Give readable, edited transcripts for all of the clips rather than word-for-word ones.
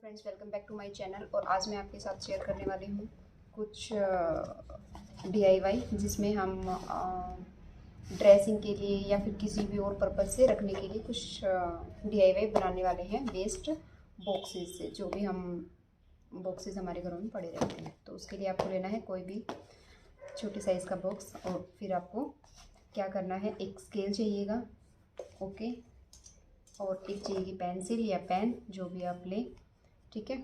Friends, welcome back to my channel. और आज मैं आपके साथ शेयर करने वाली हूँ कुछ DIY जिसमें हम ड्रेसिंग के लिए या फिर किसी भी और पर्पज़ से रखने के लिए कुछ DIY बनाने वाले हैं वेस्ट बॉक्सेस से। जो भी हम बॉक्सेस हमारे घरों में पड़े रहते हैं, तो उसके लिए आपको लेना है कोई भी छोटे साइज़ का बॉक्स। और फिर आपको क्या करना है, एक स्केल चाहिएगा, ओके, और एक चाहिएगी पेंसिल या पेन, जो भी आप लें, ठीक है।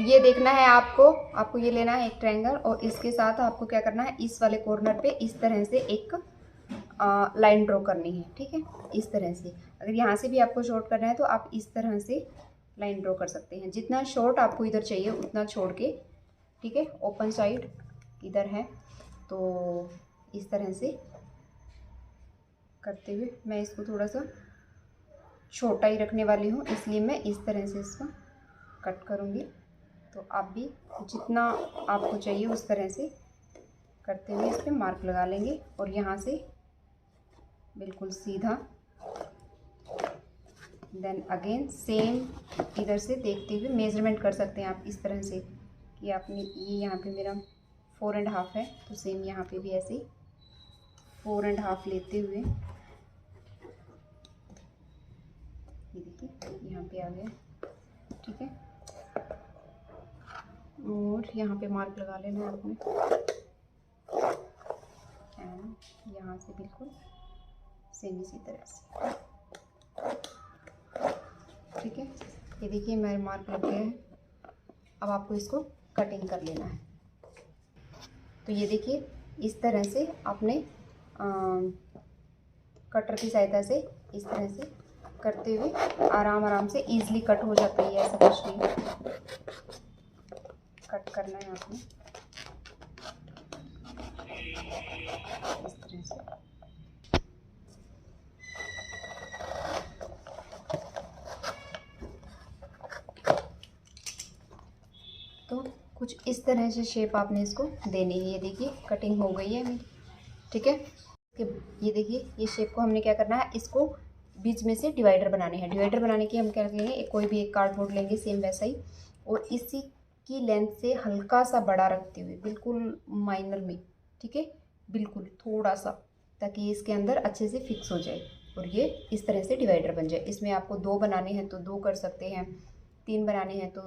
ये देखना है आपको ये लेना है एक ट्रायंगल, और इसके साथ आपको क्या करना है, इस वाले कॉर्नर पे इस तरह से एक लाइन ड्रॉ करनी है, ठीक है। इस तरह से अगर यहाँ से भी आपको शॉर्ट करना है तो आप इस तरह से लाइन ड्रॉ कर सकते हैं। जितना शॉर्ट आपको इधर चाहिए उतना छोड़ के, ठीक है। ओपन साइड इधर है, तो इस तरह से करते हुए मैं इसको थोड़ा सा छोटा ही रखने वाली हूँ, इसलिए मैं इस तरह से इसको कट करूँगी। तो आप भी जितना आपको चाहिए उस तरह से करते हुए इस पर मार्क लगा लेंगे। और यहाँ से बिल्कुल सीधा, देन अगेन सेम इधर से देखते हुए मेजरमेंट कर सकते हैं आप इस तरह से कि आपने ये यहाँ पे मेरा 4.5 है, तो सेम यहाँ पे भी ऐसे 4.5 लेते हुए, ये देखिए यहाँ पे आ गया, ठीक है। और यहाँ पे मार्क लगा लेना है आपने, एंड यहाँ से बिल्कुल सेम इसी तरह से, ठीक है। ये देखिए मेरे मार्क लग गए हैं। अब आपको इसको कटिंग कर लेना है। तो ये देखिए इस तरह से आपने कटर की सहायता से इस तरह से करते हुए आराम से इजीली कट हो जाता है। ऐसा कुछ नहीं, कट करना है आपने इस तरह से। तो कुछ इस तरह से शेप आपने इसको देनी है। ये देखिए कटिंग हो गई है मेरी, ठीक है। ये देखिए ये शेप को हमने क्या करना है, इसको बीच में से डिवाइडर बनाने हैं। डिवाइडर बनाने के हम क्या करेंगे, कोई भी एक कार्डबोर्ड लेंगे सेम वैसा ही, और इसी की लेंथ से हल्का सा बड़ा रखते हुए बिल्कुल माइनर में, ठीक है, बिल्कुल थोड़ा सा, ताकि इसके अंदर अच्छे से फिक्स हो जाए और ये इस तरह से डिवाइडर बन जाए। इसमें आपको 2 बनाने हैं तो 2 कर सकते हैं, 3 बनाने हैं तो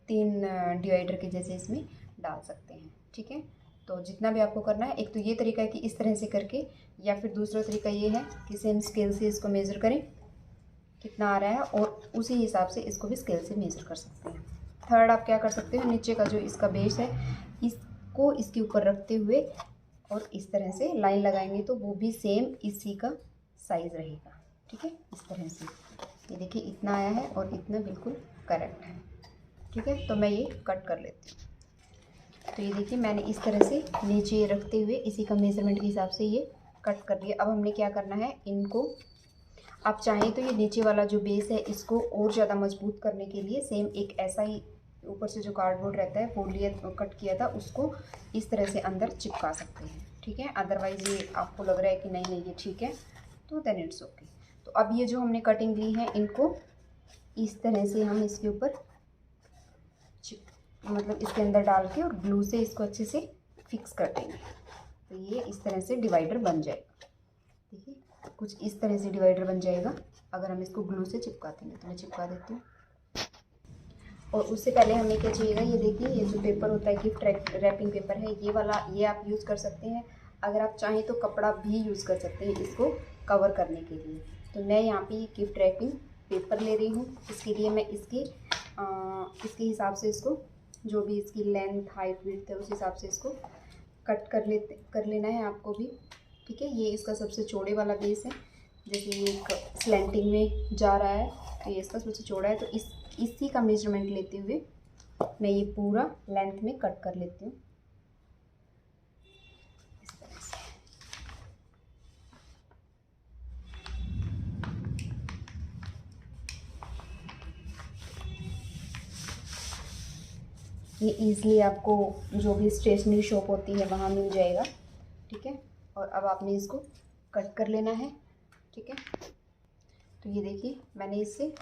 3 डिवाइडर के जैसे इसमें डाल सकते हैं, ठीक है। तो जितना भी आपको करना है, एक तो ये तरीका है कि इस तरह से करके, या फिर दूसरा तरीका ये है कि सेम स्केल से इसको मेज़र करें कितना आ रहा है, और उसी हिसाब से इसको भी स्केल से मेज़र कर सकते हैं। थर्ड आप क्या कर सकते हो, नीचे का जो इसका बेस है इसको इसके ऊपर रखते हुए और इस तरह से लाइन लगाएंगे, तो वो भी सेम इसी का साइज़ रहेगा, ठीक है। इस तरह से ये देखिए इतना आया है और इतना बिल्कुल करेक्ट है, ठीक है। तो मैं ये कट कर लेती हूँ। तो ये देखिए मैंने इस तरह से नीचे रखते हुए इसी का मेज़रमेंट के हिसाब से ये कट कर लिया। अब हमने क्या करना है, इनको आप चाहें तो ये नीचे वाला जो बेस है इसको और ज़्यादा मजबूत करने के लिए सेम एक ऐसा ही ऊपर से जो कार्डबोर्ड रहता है वो लिया, कट किया था, उसको इस तरह से अंदर चिपका सकते हैं, ठीक है। अदरवाइज़ ये आपको लग रहा है कि नहीं ये ठीक है, तो देन इट्स ओके। तो अब ये जो हमने कटिंग ली है, इनको इस तरह से हम इसके ऊपर मतलब इसके अंदर डाल के और ग्लू से इसको अच्छे से फिक्स कर देंगे। तो ये इस तरह से डिवाइडर बन जाएगा, देखिए कुछ इस तरह से डिवाइडर बन जाएगा अगर हम इसको ग्लू से चिपका देंगे। तो मैं चिपका देती हूँ। और उससे पहले हमें क्या चाहिएगा, ये देखिए ये जो पेपर होता है गिफ्ट रैपिंग पेपर है, ये वाला, ये आप यूज़ कर सकते हैं। अगर आप चाहें तो कपड़ा भी यूज़ कर सकते हैं इसको कवर करने के लिए। तो मैं यहाँ पे गिफ्ट रैपिंग पेपर ले रही हूँ। इसके लिए मैं इसके हिसाब से इसको, जो भी इसकी लेंथ हाइट विड्थ है उस हिसाब से इसको कट कर लेना है आपको भी, ठीक है। ये इसका सबसे चौड़े वाला बेस है, जैसे ये एक स्लैंटिंग में जा रहा है तो ये इसका सबसे चौड़ा है। तो इसी का मेजरमेंट लेते हुए मैं ये पूरा लेंथ में कट कर लेती हूँ इस तरह से। ये ईज़िली आपको जो भी स्टेशनरी शॉप होती है वहाँ मिल जाएगा, ठीक है। और अब आपने इसको कट कर लेना है, ठीक है। तो ये देखिए मैंने इससे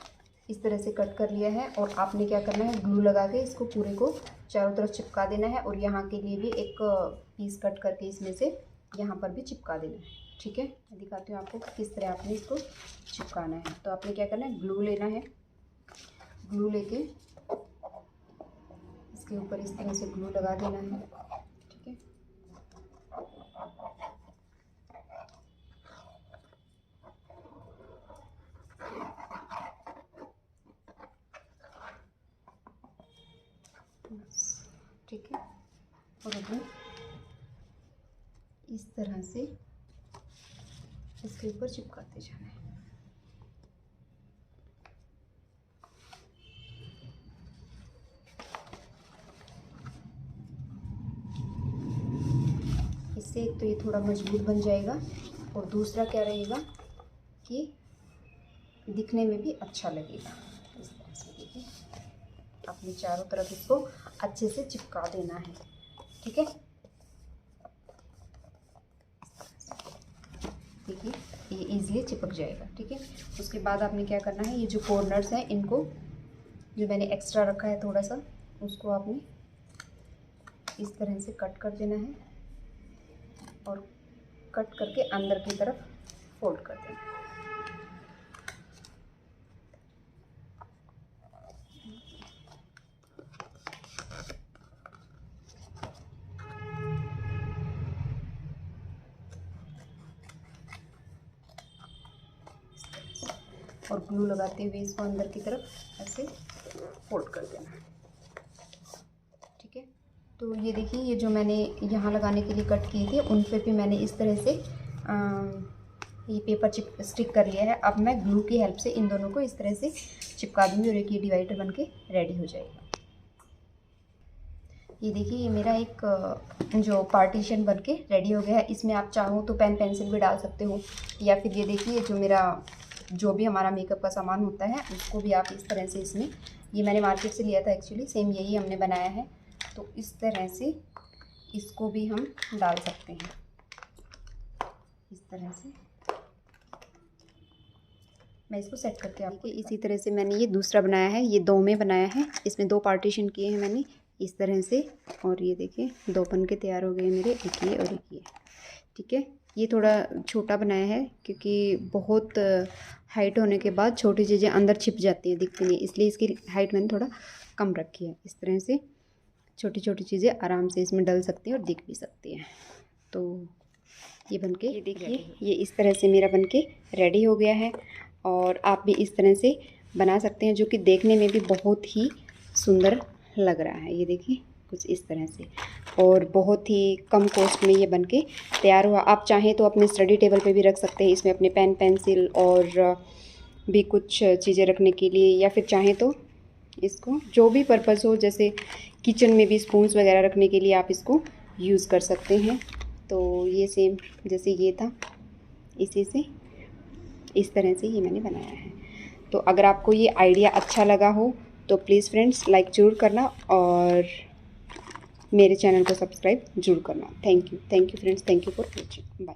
इस तरह से कट कर लिया है और आपने क्या करना है, ग्लू लगा के इसको पूरे को चारों तरफ चिपका देना है। और यहाँ के लिए भी एक पीस कट करके इसमें से यहाँ पर भी चिपका देना है। ठीक है, मैं दिखाती हूँ आपको किस तरह आपने इसको चिपकाना है। तो आपने क्या करना है, ग्लू लेना है। ग्लू लेके इसके ऊपर इस तरह से ग्लू लगा देना है। ठीक है, ठीक है। और अभी इस तरह से इसके ऊपर चिपकाते जाना है। इससे एक तो ये थोड़ा मजबूत बन जाएगा और दूसरा क्या रहेगा कि दिखने में भी अच्छा लगेगा। इस तरह से देखिए, अपने चारों तरफ इसको अच्छे से चिपका देना है। ठीक है, देखिए ये इजीली चिपक जाएगा। ठीक है, उसके बाद आपने क्या करना है, ये जो कॉर्नर्स हैं इनको, जो मैंने एक्स्ट्रा रखा है थोड़ा सा, उसको आपने इस तरह से कट कर देना है और कट करके अंदर की तरफ फोल्ड कर देना है। और ग्लू लगाते हुए इसको अंदर की तरफ ऐसे फोल्ड कर देना है। ठीक है, तो ये देखिए, ये जो मैंने यहाँ लगाने के लिए कट किए थे उन पे भी मैंने इस तरह से ये पेपर स्टिक कर लिया है। अब मैं ग्लू की हेल्प से इन दोनों को इस तरह से चिपका दूँगी और एक ये डिवाइडर बनके रेडी हो जाएगा। ये देखिए, ये मेरा एक जो पार्टीशन बनके रेडी हो गया है। इसमें आप चाहो तो पेन पेंसिल भी डाल सकते हो, या फिर ये देखिए जो मेरा जो भी हमारा मेकअप का सामान होता है उसको भी आप इस तरह से इसमें, ये मैंने मार्केट से लिया था एक्चुअली, सेम यही हमने बनाया है। तो इस तरह से इसको भी हम डाल सकते हैं। इस तरह से मैं इसको सेट करके आपको, इसी तरह से मैंने ये दूसरा बनाया है, ये 2 में बनाया है। इसमें 2 पार्टीशन किए हैं मैंने इस तरह से। और ये देखिए 2 बन के तैयार हो गए मेरे, एक ये और एक ये। ठीक है, ये थोड़ा छोटा बनाया है क्योंकि बहुत हाइट होने के बाद छोटी चीज़ें अंदर छिप जाती हैं, दिखती नहीं, इसलिए इसकी हाइट मैंने थोड़ा कम रखी है। इस तरह से छोटी छोटी चीज़ें आराम से इसमें डल सकती हैं और दिख भी सकती हैं। तो ये बनके, ये देखिए ये इस तरह से मेरा बनके रेडी हो गया है। और आप भी इस तरह से बना सकते हैं, जो कि देखने में भी बहुत ही सुंदर लग रहा है। ये देखिए कुछ इस तरह से, और बहुत ही कम कॉस्ट में ये बनके तैयार हुआ। आप चाहें तो अपने स्टडी टेबल पे भी रख सकते हैं, इसमें अपने पेन पेंसिल और भी कुछ चीज़ें रखने के लिए, या फिर चाहें तो इसको जो भी पर्पज़ हो, जैसे किचन में भी स्पून्स वगैरह रखने के लिए आप इसको यूज़ कर सकते हैं। तो ये सेम जैसे ये था, इसी से इस तरह से ये मैंने बनाया है। तो अगर आपको ये आइडिया अच्छा लगा हो तो प्लीज़ फ्रेंड्स लाइक ज़रूर करना और मेरे चैनल को सब्सक्राइब जरूर करना। Thank you friends, thank you for watching, bye.